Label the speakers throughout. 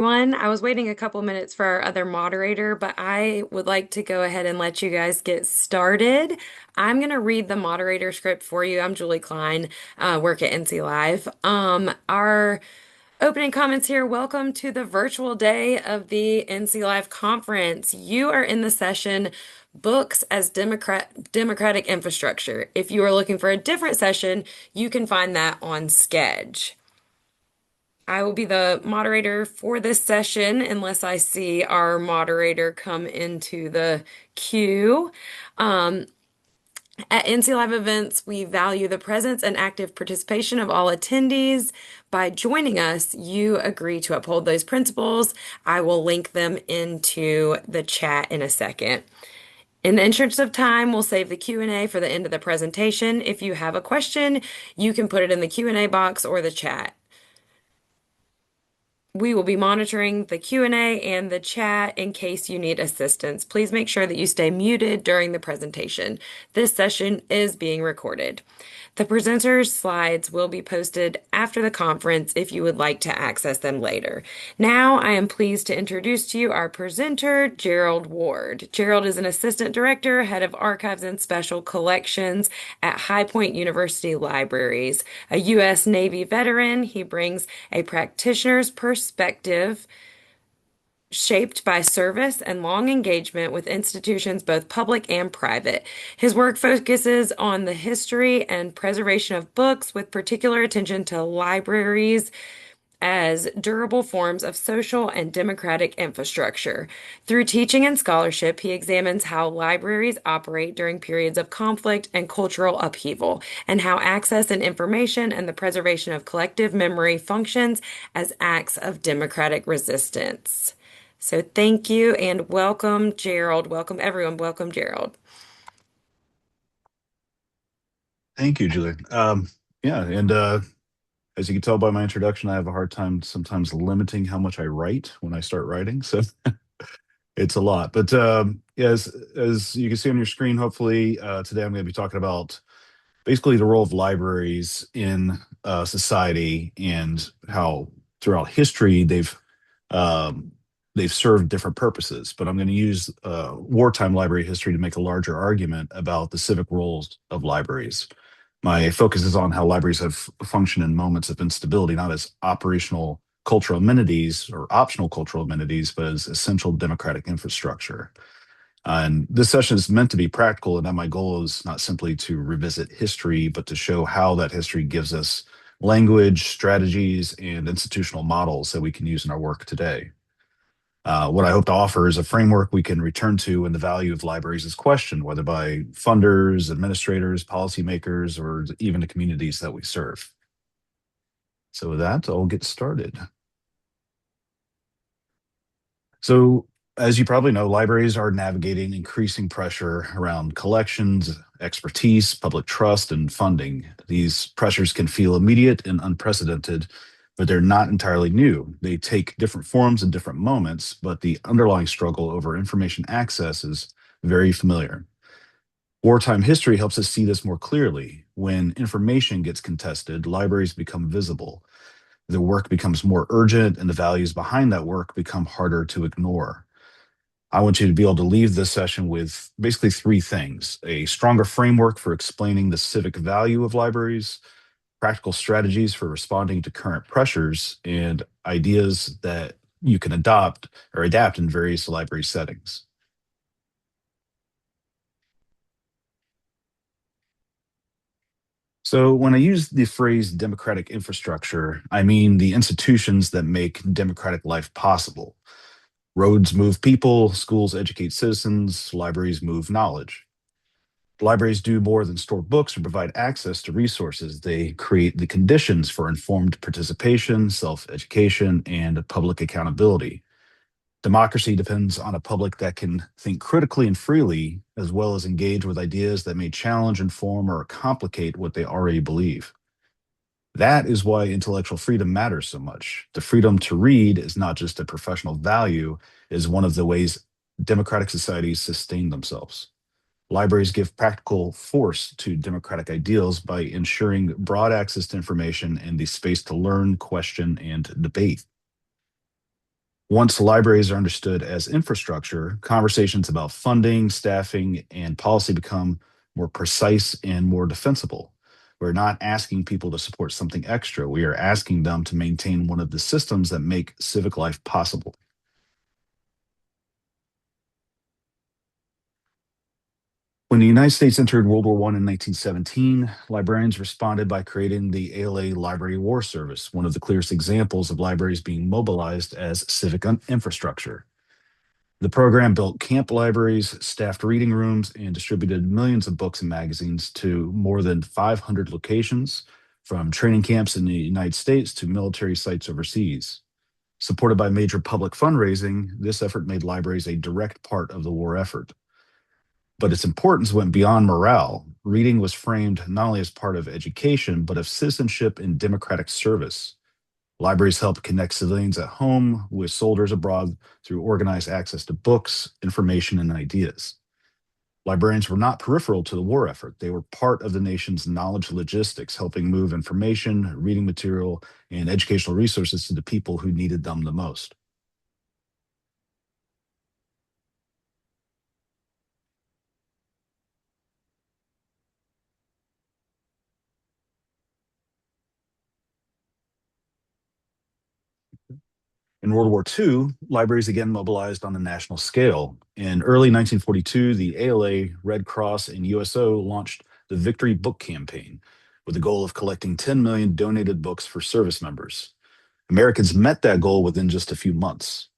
Speaker 1: Everyone, I was waiting a couple minutes for our other moderator, but I would like to go ahead and let you guys get started. I'm going to read the moderator script for you. I'm Julie Klein, work at NC Live. Our opening comments here. Welcome to the virtual day of the NC Live conference. You are in the session Books as Democratic Infrastructure. If you are looking for a different session, you can find that on Sketch. I will be the moderator for this session unless I see our moderator come into the queue. Um, at NC Live events, we value the presence and active participation of all attendees. By joining us, you agree to uphold those principles. I will link them into the chat in a second. In the interest of time, we'll save the Q&A for the end of the presentation. If you have a question, you can put it in the Q&A box or the chat. We will be monitoring the Q&A and the chat in case you need assistance. Please make sure that you stay muted during the presentation. This session is being recorded. The presenters' slides will be posted after the conference if you would like to access them later. Now, I am pleased to introduce to you our presenter, Gerald Ward. Gerald is an assistant director, head of archives and special collections at High Point University Libraries. A U.S. Navy veteran, he brings a practitioner's perspective shaped by service and long engagement with institutions both public and private. His work focuses on the history and preservation of books with particular attention to libraries as durable forms of social and democratic infrastructure. Through teaching and scholarship, he examines how libraries operate during periods of conflict and cultural upheaval, and how access and information and the preservation of collective memory functions as acts of democratic resistance. So thank you and welcome, Gerald. Welcome, everyone. Welcome, Gerald.
Speaker 2: Thank you, Julie. Yeah, and as you can tell by my introduction, I have a hard time sometimes limiting how much I write when I start writing, so it's a lot. But yeah, as you can see on your screen, hopefully today I'm going to be talking about basically the role of libraries in society and how throughout history um, they've served different purposes. But I'm going to use wartime library history to make a larger argument about the civic roles of libraries. My focus is on how libraries have functioned in moments of instability, not as operational cultural amenities or optional cultural amenities, but as essential democratic infrastructure. And this session is meant to be practical, and that my goal is not simply to revisit history, but to show how that history gives us language, strategies, and institutional models that we can use in our work today. What I hope to offer is a framework we can return to when the value of libraries is questioned, whether by funders, administrators, policymakers, or even the communities that we serve. So with that, I'll get started. So as you probably know, libraries are navigating increasing pressure around collections, expertise, public trust, and funding. These pressures can feel immediate and unprecedented, but they're not entirely new. They take different forms in different moments, but the underlying struggle over information access is very familiar. Wartime history helps us see this more clearly. When information gets contested, libraries become visible. The work becomes more urgent, and the values behind that work become harder to ignore. I want you to be able to leave this session with basically three things: a stronger framework for explaining the civic value of libraries, practical strategies for responding to current pressures, and ideas that you can adopt or adapt in various library settings. So, when I use the phrase democratic infrastructure, I mean the institutions that make democratic life possible. Roads move people, schools educate citizens, libraries move knowledge. Libraries do more than store books or provide access to resources. They create the conditions for informed participation, self education, and public accountability. Democracy depends on a public that can think critically and freely, as well as engage with ideas that may challenge, inform, or complicate what they already believe. That is why intellectual freedom matters so much. The freedom to read is not just a professional value, it is one of the ways democratic societies sustain themselves. Libraries give practical force to democratic ideals by ensuring broad access to information and the space to learn, question, and debate. Once libraries are understood as infrastructure, conversations about funding, staffing, and policy become more precise and more defensible. We're not asking people to support something extra. We are asking them to maintain one of the systems that make civic life possible. When the United States entered World War I in 1917, librarians responded by creating the ALA Library War Service, one of the clearest examples of libraries being mobilized as civic infrastructure. The program built camp libraries, staffed reading rooms, and distributed millions of books and magazines to more than 500 locations, from training camps in the United States to military sites overseas. Supported by major public fundraising, this effort made libraries a direct part of the war effort. But its importance went beyond morale. Reading was framed not only as part of education, but of citizenship and democratic service. Libraries help connect civilians at home with soldiers abroad through organized access to books, information, and ideas. Librarians were not peripheral to the war effort. They were part of the nation's knowledge logistics, helping move information, reading material, and educational resources to the people who needed them the most. In World War II, libraries again mobilized on a national scale. In early 1942, the ALA, Red Cross, and USO launched the Victory Book Campaign with the goal of collecting 10 million donated books for service members. Americans met that goal within just a few months.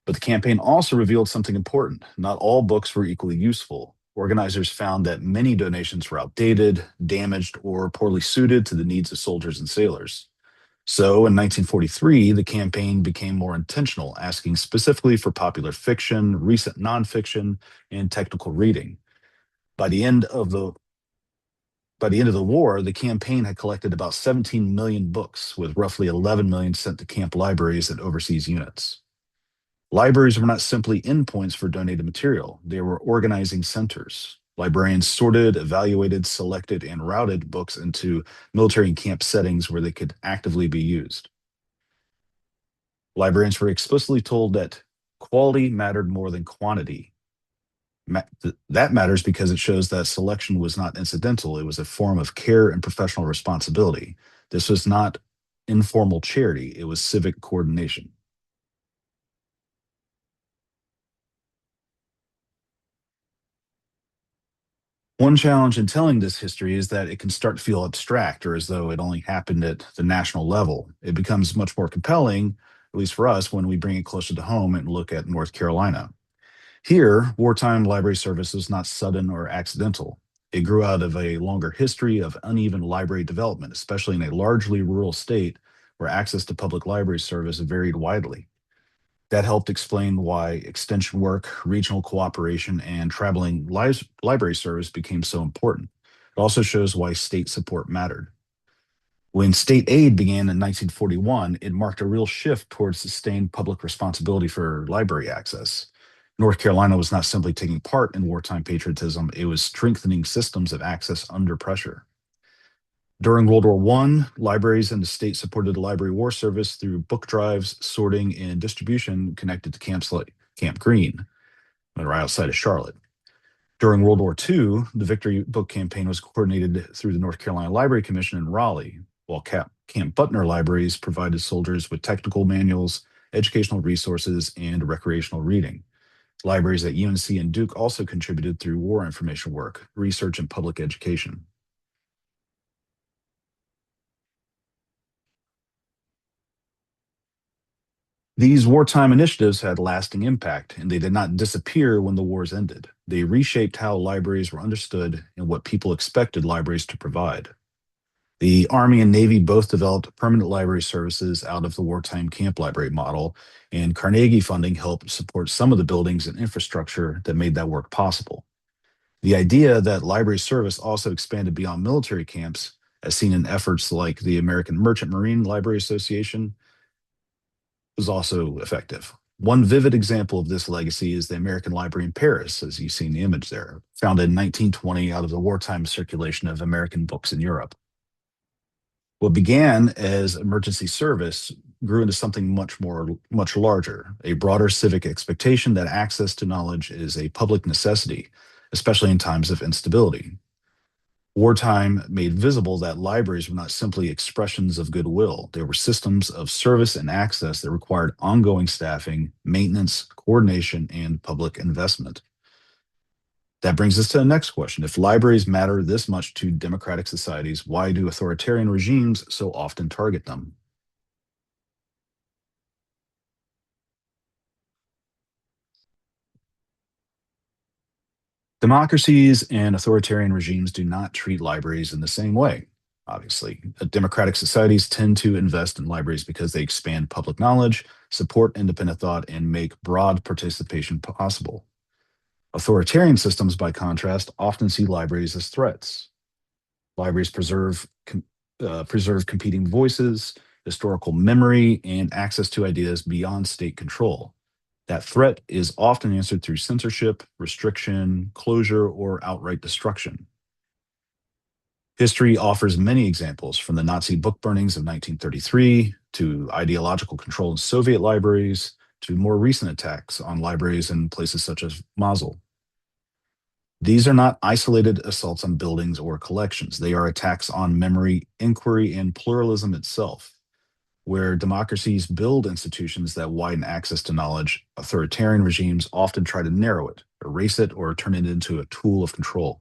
Speaker 2: But the campaign also revealed something important. Not all books were equally useful. Organizers found that many donations were outdated, damaged, or poorly suited to the needs of soldiers and sailors. So in 1943, the campaign became more intentional, asking specifically for popular fiction, recent nonfiction, and technical reading. By the end of the by the end of the war, the campaign had collected about 17 million books, with roughly 11 million sent to camp libraries and overseas units. Libraries were not simply endpoints for donated material, they were organizing centers. Librarians sorted, evaluated, selected, and routed books into military and camp settings where they could actively be used. Librarians were explicitly told that quality mattered more than quantity. That matters because it shows that selection was not incidental, it was a form of care and professional responsibility. This was not informal charity, it was civic coordination. One challenge in telling this history is that it can start to feel abstract or as though it only happened at the national level. It becomes much more compelling, at least for us, when we bring it closer to home and look at North Carolina. Here, wartime library service was not sudden or accidental. It grew out of a longer history of uneven library development, especially in a largely rural state where access to public library service varied widely. That helped explain why extension work, regional cooperation, and traveling library service became so important. It also shows why state support mattered. When state aid began in 1941, it marked a real shift towards sustained public responsibility for library access. North Carolina was not simply taking part in wartime patriotism, it was strengthening systems of access under pressure. During World War I, libraries in the state supported the library war service through book drives, sorting, and distribution connected to camps like Camp Green, right outside of Charlotte. During World War II, the Victory Book Campaign was coordinated through the North Carolina Library Commission in Raleigh, while Camp Butner libraries provided soldiers with technical manuals, educational resources, and recreational reading. Libraries at UNC and Duke also contributed through war information work, research, and public education. These wartime initiatives had lasting impact, and they did not disappear when the wars ended. They reshaped how libraries were understood and what people expected libraries to provide. The Army and Navy both developed permanent library services out of the wartime camp library model, and Carnegie funding helped support some of the buildings and infrastructure that made that work possible. The idea that library service also expanded beyond military camps, as seen in efforts like the American Merchant Marine Library Association, was also effective. One vivid example of this legacy is the American Library in Paris, as you see in the image there, founded in 1920 out of the wartime circulation of American books in Europe. What began as emergency service grew into something much larger, a broader civic expectation that access to knowledge is a public necessity, especially in times of instability. Wartime made visible that libraries were not simply expressions of goodwill. They were systems of service and access that required ongoing staffing, maintenance, coordination, and public investment. That brings us to the next question. If libraries matter this much to democratic societies, why do authoritarian regimes so often target them? Democracies and authoritarian regimes do not treat libraries in the same way. Obviously, democratic societies tend to invest in libraries because they expand public knowledge, support independent thought, and make broad participation possible. Authoritarian systems, by contrast, often see libraries as threats. Libraries preserve competing voices, historical memory, and access to ideas beyond state control. That threat is often answered through censorship, restriction, closure, or outright destruction. History offers many examples, from the Nazi book burnings of 1933 to ideological control in Soviet libraries to more recent attacks on libraries in places such as Mosul. These are not isolated assaults on buildings or collections. They are attacks on memory, inquiry, and pluralism itself. Where democracies build institutions that widen access to knowledge, authoritarian regimes often try to narrow it, erase it, or turn it into a tool of control.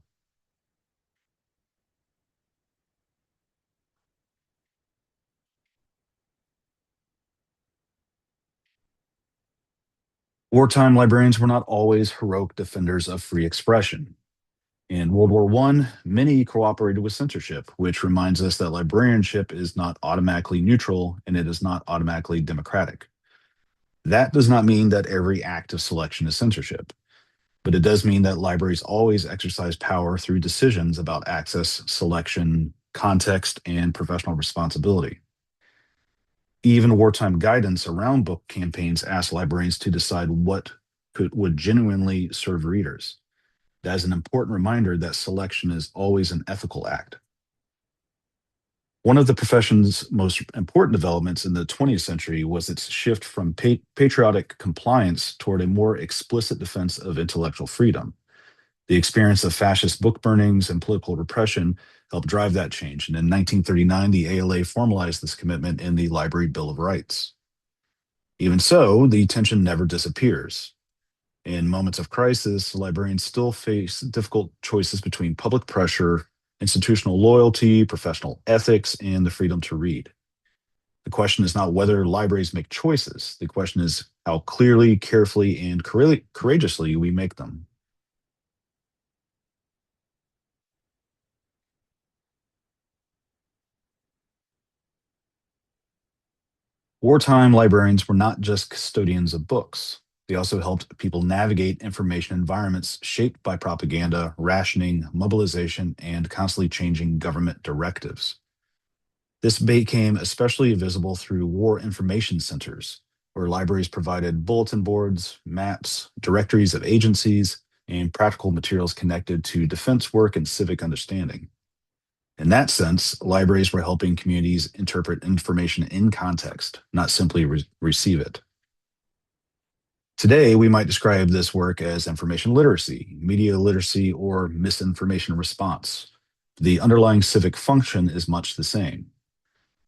Speaker 2: Wartime librarians were not always heroic defenders of free expression. In World War I, many cooperated with censorship, which reminds us that librarianship is not automatically neutral and it is not automatically democratic. That does not mean that every act of selection is censorship, but it does mean that libraries always exercise power through decisions about access, selection, context, and professional responsibility. Even wartime guidance around book campaigns asks librarians to decide would genuinely serve readers. That is an important reminder that selection is always an ethical act. One of the profession's most important developments in the 20th century was its shift from patriotic compliance toward a more explicit defense of intellectual freedom. The experience of fascist book burnings and political repression helped drive that change. And in 1939, the ALA formalized this commitment in the Library Bill of Rights. Even so, the tension never disappears. In moments of crisis, librarians still face difficult choices between public pressure, institutional loyalty, professional ethics, and the freedom to read. The question is not whether libraries make choices. The question is how clearly, carefully, and courageously we make them. Wartime librarians were not just custodians of books. They also helped people navigate information environments shaped by propaganda, rationing, mobilization, and constantly changing government directives. This became especially visible through war information centers, where libraries provided bulletin boards, maps, directories of agencies, and practical materials connected to defense work and civic understanding. In that sense, libraries were helping communities interpret information in context, not simply receive it. Today, we might describe this work as information literacy, media literacy, or misinformation response. The underlying civic function is much the same.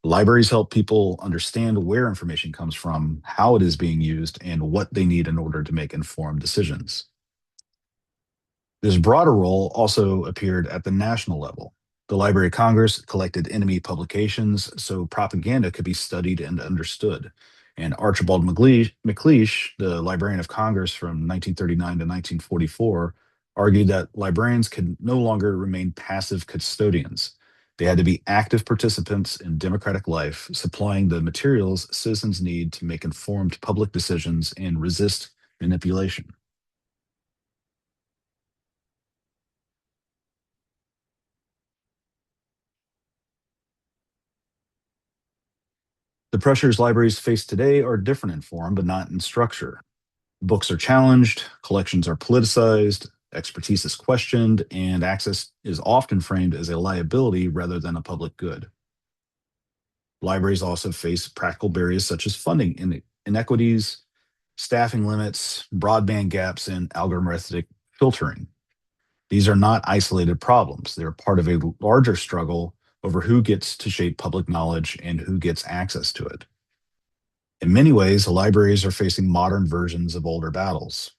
Speaker 2: Libraries help people understand where information comes from, how it is being used, and what they need in order to make informed decisions. This broader role also appeared at the national level. The Library of Congress collected enemy publications so propaganda could be studied and understood. And Archibald MacLeish, the Librarian of Congress from 1939 to 1944, argued that librarians could no longer remain passive custodians. They had to be active participants in democratic life, supplying the materials citizens need to make informed public decisions and resist manipulation. The pressures libraries face today are different in form, but not in structure. Books are challenged, collections are politicized, expertise is questioned, and access is often framed as a liability rather than a public good. Libraries also face practical barriers such as funding inequities, staffing limits, broadband gaps, and algorithmic filtering. These are not isolated problems. They're part of a larger struggle over who gets to shape public knowledge and who gets access to it. In many ways, libraries are facing modern versions of older battles.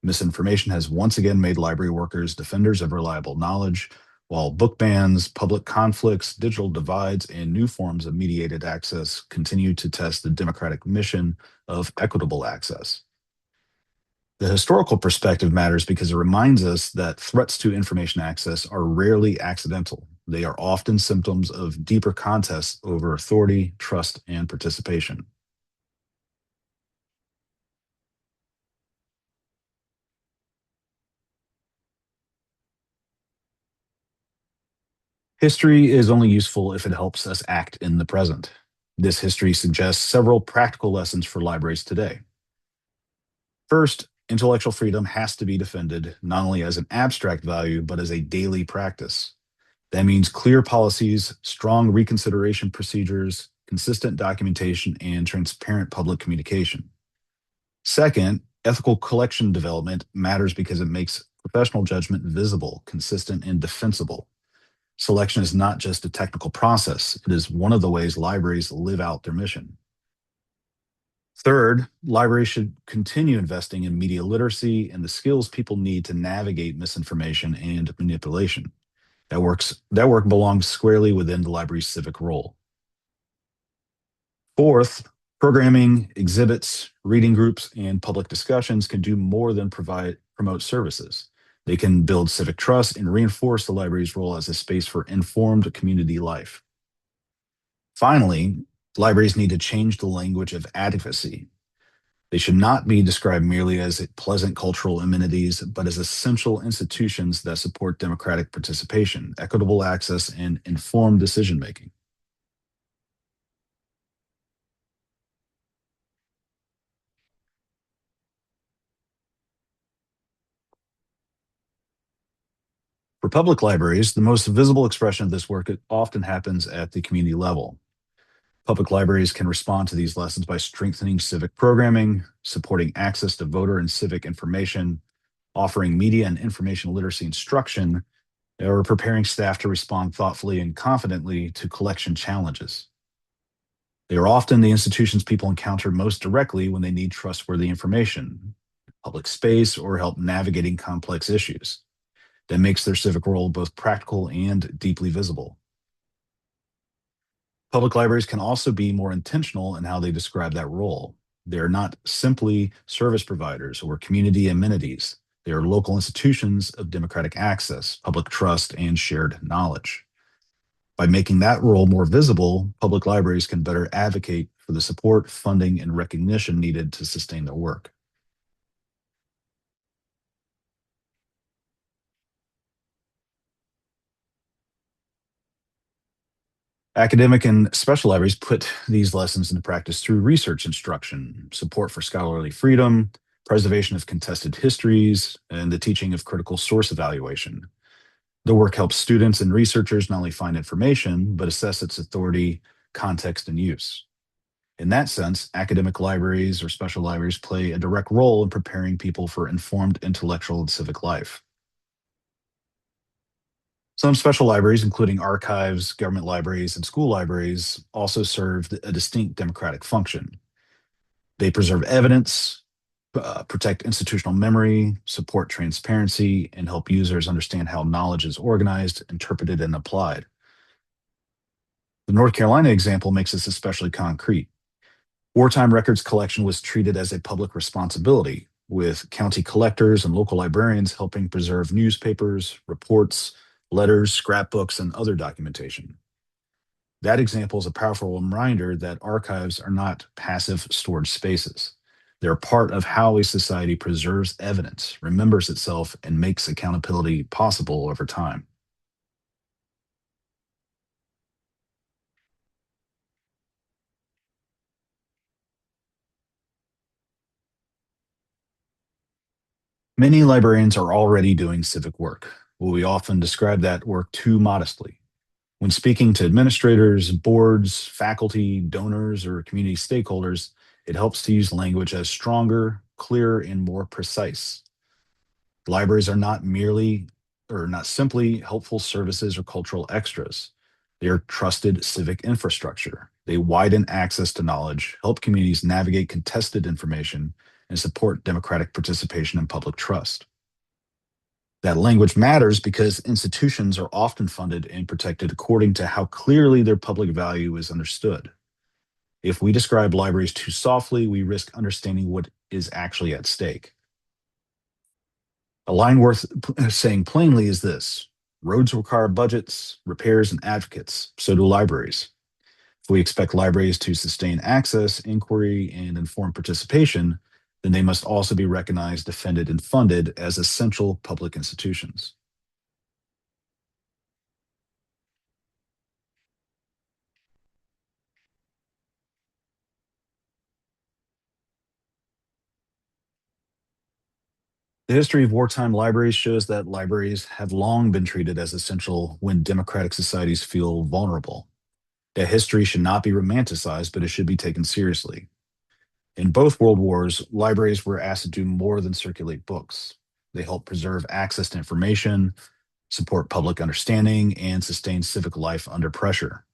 Speaker 2: Misinformation has once again made library workers defenders of reliable knowledge, while book bans, public conflicts, digital divides, and new forms of mediated access continue to test the democratic mission of equitable access. The historical perspective matters because it reminds us that threats to information access are rarely accidental. They are often symptoms of deeper contests over authority, trust, and participation. History is only useful if it helps us act in the present. This history suggests several practical lessons for libraries today. First, intellectual freedom has to be defended not only as an abstract value, but as a daily practice. That means clear policies, strong reconsideration procedures, consistent documentation, and transparent public communication. Second, ethical collection development matters because it makes professional judgment visible, consistent, and defensible. Selection is not just a technical process, it is one of the ways libraries live out their mission. Third, libraries should continue investing in media literacy and the skills people need to navigate misinformation and manipulation. That work belongs squarely within the library's civic role. Fourth, programming, exhibits, reading groups, and public discussions can do more than promote services. They can build civic trust and reinforce the library's role as a space for informed community life. Finally, libraries need to change the language of advocacy. They should not be described merely as pleasant cultural amenities, but as essential institutions that support democratic participation, equitable access, and informed decision making. For public libraries, the most visible expression of this work often happens at the community level. Public libraries can respond to these lessons by strengthening civic programming, supporting access to voter and civic information, offering media and information literacy instruction, or preparing staff to respond thoughtfully and confidently to collection challenges. They are often the institutions people encounter most directly when they need trustworthy information, public space, or help navigating complex issues. That makes their civic role both practical and deeply visible. Public libraries can also be more intentional in how they describe that role. They're not simply service providers or community amenities. They are local institutions of democratic access, public trust, and shared knowledge. By making that role more visible, public libraries can better advocate for the support, funding, and recognition needed to sustain their work. Academic and special libraries put these lessons into practice through research instruction, support for scholarly freedom, preservation of contested histories, and the teaching of critical source evaluation. The work helps students and researchers not only find information, but assess its authority, context, and use. In that sense, academic libraries or special libraries play a direct role in preparing people for informed intellectual and civic life. Some special libraries, including archives, government libraries, and school libraries, also serve a distinct democratic function. They preserve evidence, protect institutional memory, support transparency, and help users understand how knowledge is organized, interpreted, and applied. The North Carolina example makes this especially concrete. Wartime records collection was treated as a public responsibility, with county collectors and local librarians helping preserve newspapers, reports, letters, scrapbooks, and other documentation. That example is a powerful reminder that archives are not passive storage spaces. They're part of how a society preserves evidence, remembers itself, and makes accountability possible over time. Many librarians are already doing civic work, but we often describe that work too modestly. When speaking to administrators, boards, faculty, donors, or community stakeholders, it helps to use language as stronger, clearer, and more precise. Libraries are not merely or not simply helpful services or cultural extras. They are trusted civic infrastructure. They widen access to knowledge, help communities navigate contested information, and support democratic participation and public trust. That language matters because institutions are often funded and protected according to how clearly their public value is understood. If we describe libraries too softly, we risk understanding what is actually at stake. A line worth saying plainly is this: roads require budgets, repairs, and advocates. So do libraries. If we expect libraries to sustain access, inquiry, and informed participation, then they must also be recognized, defended, and funded as essential public institutions. The history of wartime libraries shows that libraries have long been treated as essential when democratic societies feel vulnerable. That history should not be romanticized, but it should be taken seriously. In both world wars, libraries were asked to do more than circulate books. They helped preserve access to information, support public understanding, and sustain civic life under pressure.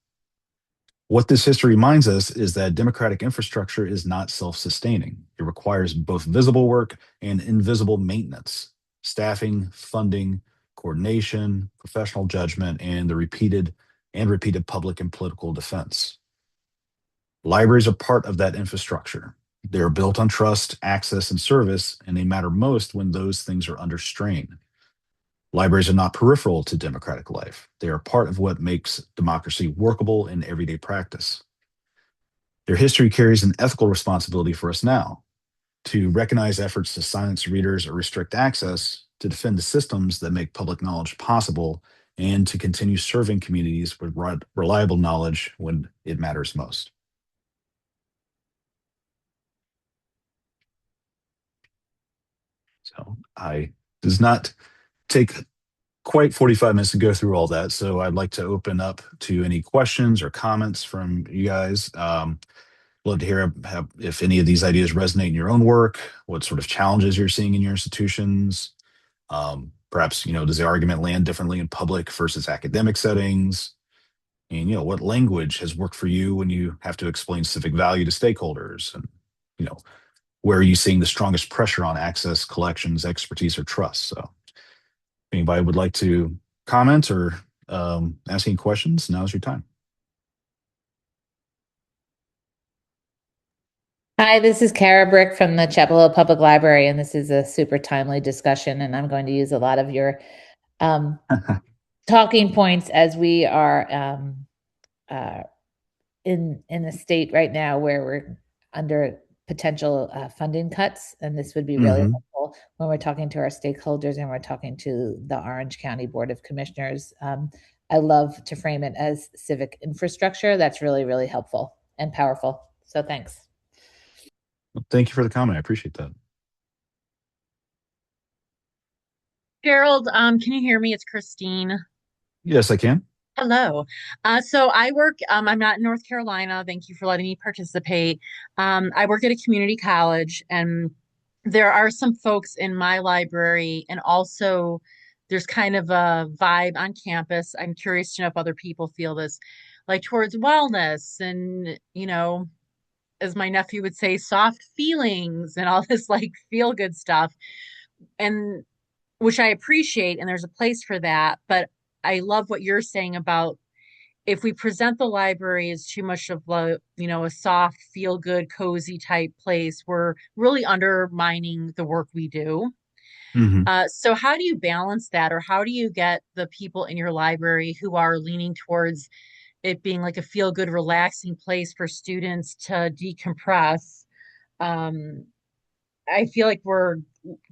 Speaker 2: What this history reminds us is that democratic infrastructure is not self sustaining. It requires both visible work and invisible maintenance, staffing, funding, coordination, professional judgment, and the repeated public and political defense. Libraries are part of that infrastructure. They are built on trust, access, and service, and they matter most when those things are under strain. Libraries are not peripheral to democratic life. They are part of what makes democracy workable in everyday practice. Their history carries an ethical responsibility for us now to recognize efforts to silence readers or restrict access, to defend the systems that make public knowledge possible, and to continue serving communities with reliable knowledge when it matters most. So I does not take quite 45 minutes to go through all that. So I'd like to open up to any questions or comments from you guys. Love to hear if any of these ideas resonate in your own work, what sort of challenges you're seeing in your institutions. Perhaps, does the argument land differently in public versus academic settings? And, what language has worked for you when you have to explain civic value to stakeholders? And, you know, where are you seeing the strongest pressure on access, collections, expertise, or trust? So if anybody would like to comment or ask any questions, now's your time.
Speaker 3: Hi, this is Kara Brick from the Chapel Hill Public Library, and this is a super timely discussion, and I'm going to use a lot of your um, talking points as we are uh, in a state right now where we're under potential funding cuts, and this would be really
Speaker 2: Hmm.
Speaker 3: helpful when we're talking to our stakeholders and we're talking to the Orange County Board of Commissioners. I love to frame it as civic infrastructure. That's really, really helpful and powerful. So thanks.
Speaker 2: Well, thank you for the comment. I appreciate that.
Speaker 4: Gerald, can you hear me? It's Christine.
Speaker 2: Yes, I can.
Speaker 4: Hello. So I work, I'm not in North Carolina. Thank you for letting me participate. I work at a community college, and there are some folks in my library, and also there's kind of a vibe on campus. I'm curious to know if other people feel this, like towards wellness and, as my nephew would say, soft feelings and all this like feel good stuff. And which I appreciate, and there's a place for that. But I love what you're saying about if we present the library as too much of a soft, feel good, cozy type place, we're really undermining the work we do.
Speaker 2: Hmm.
Speaker 4: So how do you balance that, or how do you get the people in your library who are leaning towards it being like a feel good, relaxing place for students to decompress? Um, I feel like we're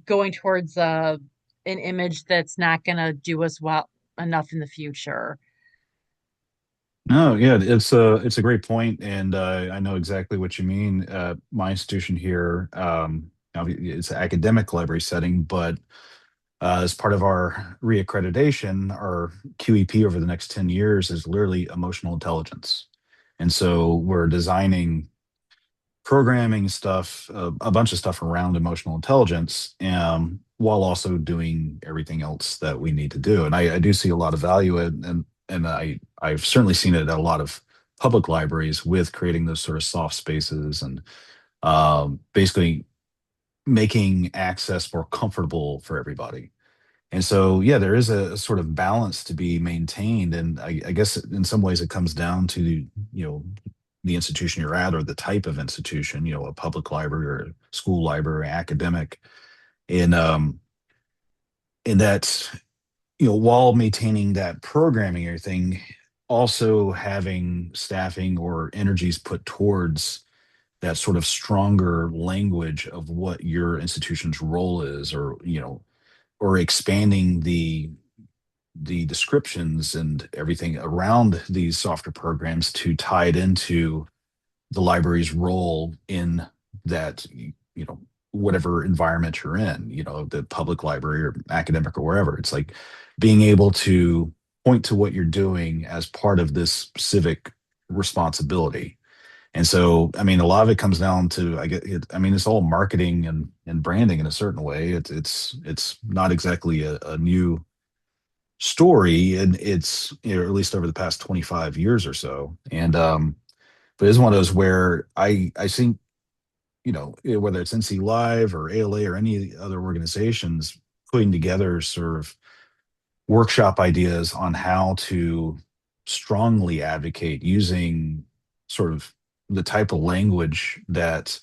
Speaker 4: going towards an image that's not going to do us well enough in the future.
Speaker 2: No, yeah, it's a great point, and I know exactly what you mean. My institution here, now it's an academic library setting, but As part of our reaccreditation, our QEP over the next 10 years is literally emotional intelligence. And so we're designing programming stuff, a bunch of stuff around emotional intelligence, while also doing everything else that we need to do. And I do see a lot of value in, and I've certainly seen it at a lot of public libraries with creating those sort of soft spaces and basically making access more comfortable for everybody. And so, yeah, there is a sort of balance to be maintained. And I guess in some ways it comes down to, the institution you're at or the type of institution, a public library or a school library, academic. And in that, while maintaining that programming, and everything, also having staffing or energies put towards that sort of stronger language of what your institution's role is, or, or expanding the descriptions and everything around these software programs to tie it into the library's role in that, whatever environment you're in, the public library or academic or wherever. It's like being able to point to what you're doing as part of this civic responsibility. And so, I mean, a lot of it comes down to, I get it. I mean, it's all marketing and branding in a certain way. It's not exactly a new story, and it's, at least over the past 25 years or so. And but it's one of those where I think, whether it's NC Live or ALA or any other organizations, putting together sort of workshop ideas on how to strongly advocate using sort of the type of language that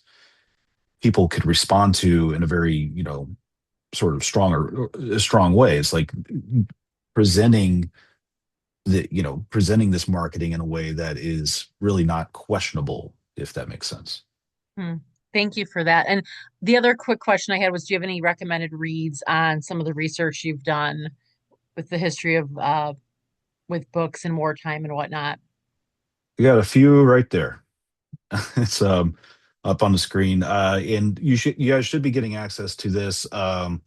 Speaker 2: people could respond to in a very, sort of strong way. It's like presenting presenting this marketing in a way that is really not questionable, if that makes sense.
Speaker 4: Hmm. Thank you for that. And the other quick question I had was, do you have any recommended reads on some of the research you've done with the history of with books and wartime and whatnot?
Speaker 2: We got a few right there. It's up on the screen. And you guys should be getting access to this. Not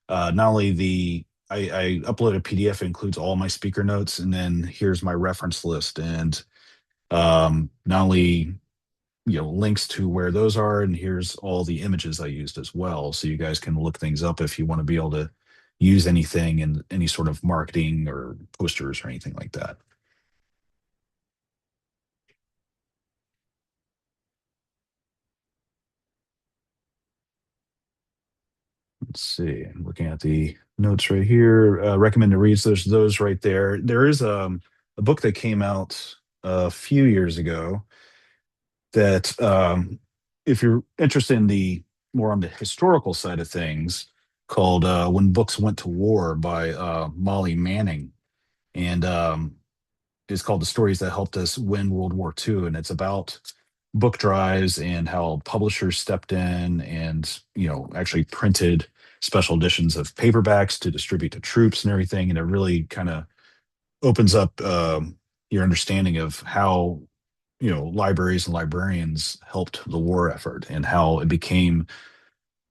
Speaker 2: only I uploaded a PDF that includes all my speaker notes, and then here's my reference list. And not only, links to where those are, and here's all the images I used as well. So you guys can look things up if you want to be able to use anything in any sort of marketing or posters or anything like that. Let's see. I'm looking at the notes right here. Recommended reads. There's those right there. There is a book that came out a few years ago that, if you're interested in the more on the historical side of things, called "When Books Went to War" by Molly Manning, and it's called "The Stories That Helped Us Win World War II," and it's about book drives and how publishers stepped in and, actually printed special editions of paperbacks to distribute to troops and everything. And it really kind of opens up your understanding of how, libraries and librarians helped the war effort, and how it became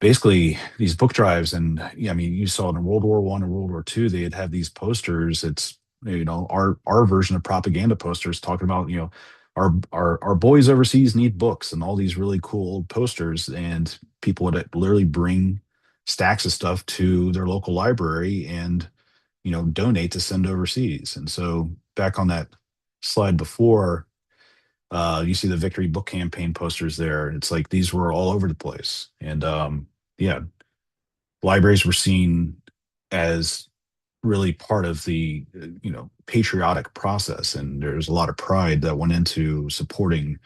Speaker 2: basically these book drives. And yeah, I mean, you saw it in World War I and World War II, they'd have these posters. It's, our version of propaganda posters talking about, our boys overseas need books, and all these really cool old posters. And people would literally bring stacks of stuff to their local library and, donate to send overseas. And so back on that slide before, you see the Victory Book Campaign posters there. It's like these were all over the place. And yeah, libraries were seen as really part of the, patriotic process. And there's a lot of pride that went into supporting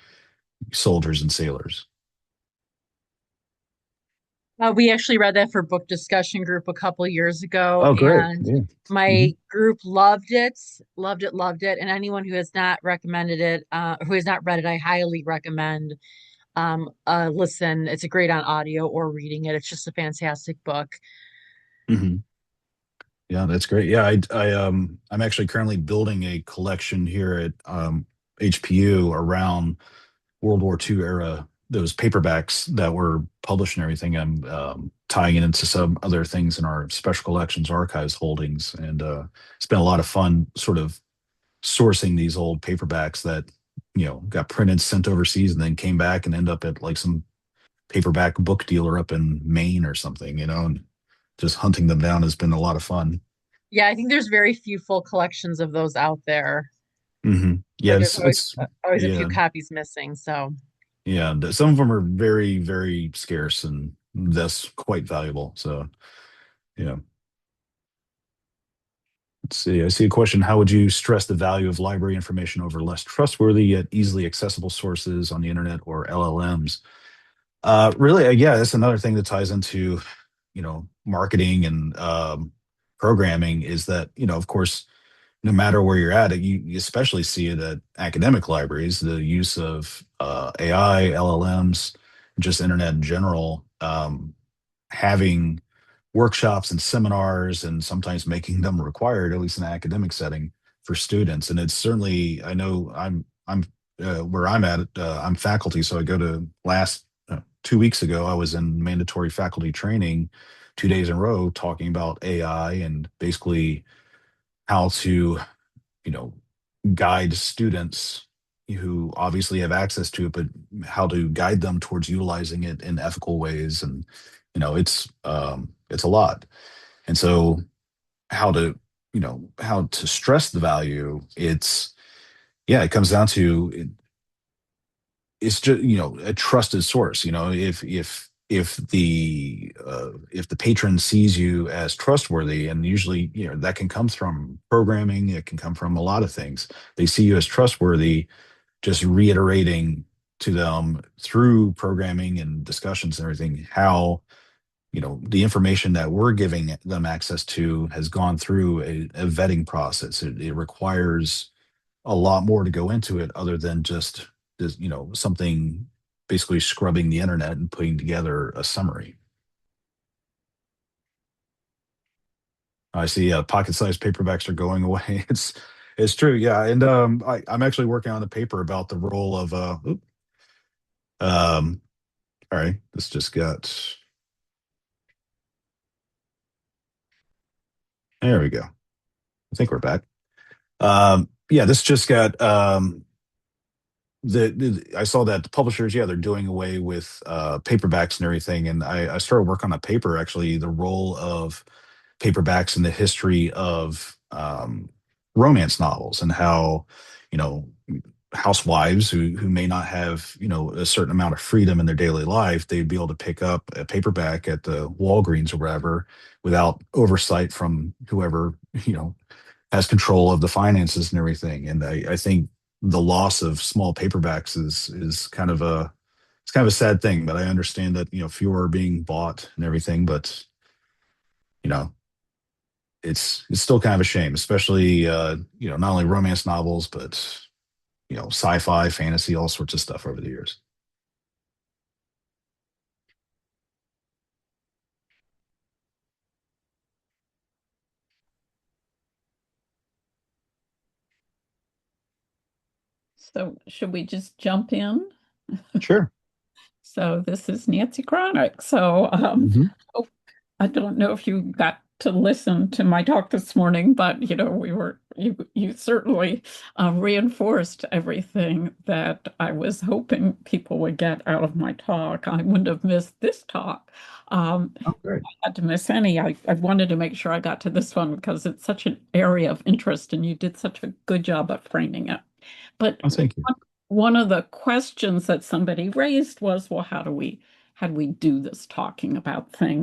Speaker 2: soldiers and sailors.
Speaker 4: We actually read that for book discussion group a couple years ago,
Speaker 2: Oh, great.
Speaker 4: and
Speaker 2: Yeah.
Speaker 4: my
Speaker 2: Mhm.
Speaker 4: group loved it, loved it, loved it. And anyone who has not recommended it, who has not read it, I highly recommend listen. It's a great on audio or reading it. It's just a fantastic book.
Speaker 2: Mhm. Yeah, that's great. Yeah, I'm actually currently building a collection here at HPU around World War II era those paperbacks that were published and everything. I'm tying it into some other things in our special collections archives holdings, and it's been a lot of fun, sort of sourcing these old paperbacks that got printed, sent overseas, and then came back and end up at like some paperback book dealer up in Maine or something, and just hunting them down has been a lot of fun.
Speaker 4: Yeah, I think there's very few full collections of those out there.
Speaker 2: Yeah,
Speaker 4: Like there's always
Speaker 2: it's
Speaker 4: always a few
Speaker 2: yeah,
Speaker 4: copies missing. So
Speaker 2: yeah. Some of them are very, very scarce and thus quite valuable. So yeah. Let's see. I see a question. How would you stress the value of library information over less trustworthy yet easily accessible sources on the internet or LLMs? Really, yeah, that's another thing that ties into, marketing and programming is that, of course, no matter where you're at, you especially see it at academic libraries, the use of AI, LLMs, just internet in general, having workshops and seminars and sometimes making them required, at least in an academic setting, for students. And it's certainly, I know I'm where I'm at, I'm faculty, so I go to last 2 weeks ago, I was in mandatory faculty training 2 days in a row talking about AI and basically how to, you know, guide students who obviously have access to it, but how to guide them towards utilizing it in ethical ways. And, it's a lot. And so how to stress the value, it comes down to it's just a trusted source. If the patron sees you as trustworthy, and usually that can come from programming, it can come from a lot of things. They see you as trustworthy, just reiterating to them through programming and discussions and everything how the information that we're giving them access to has gone through a vetting process. It requires a lot more to go into it other than just this, something basically scrubbing the internet and putting together a summary. I see pocket-sized paperbacks are going away. It's true, yeah. And I'm actually working on a paper about the role of um all right, this just got there we go. I think we're back. Yeah, this just got I saw that the publishers, yeah, they're doing away with paperbacks and everything. And I started work on a paper, actually, the role of paperbacks in the history of romance novels, and how you know housewives who may not have a certain amount of freedom in their daily life, they'd be able to pick up a paperback at the Walgreens or wherever without oversight from whoever has control of the finances and everything. And I think the loss of small paperbacks is kind of a sad thing. But I understand that fewer are being bought and everything. But you know it's still kind of a shame, especially not only romance novels, but sci-fi, fantasy, all sorts of stuff over the years.
Speaker 5: So should we just jump in?
Speaker 2: Sure.
Speaker 5: So this is Nancy Chronic. So
Speaker 2: Hmm.
Speaker 5: oh, I don't know if you got to listen to my talk this morning, but you certainly reinforced everything that I was hoping people would get out of my talk. I wouldn't have missed this talk.
Speaker 2: Oh, great.
Speaker 5: I had to miss any. I wanted to make sure I got to this one because it's such an area of interest and you did such a good job of framing it. But
Speaker 2: Oh, thank you.
Speaker 5: one of the questions that somebody raised was, well, how do we do this talking about things?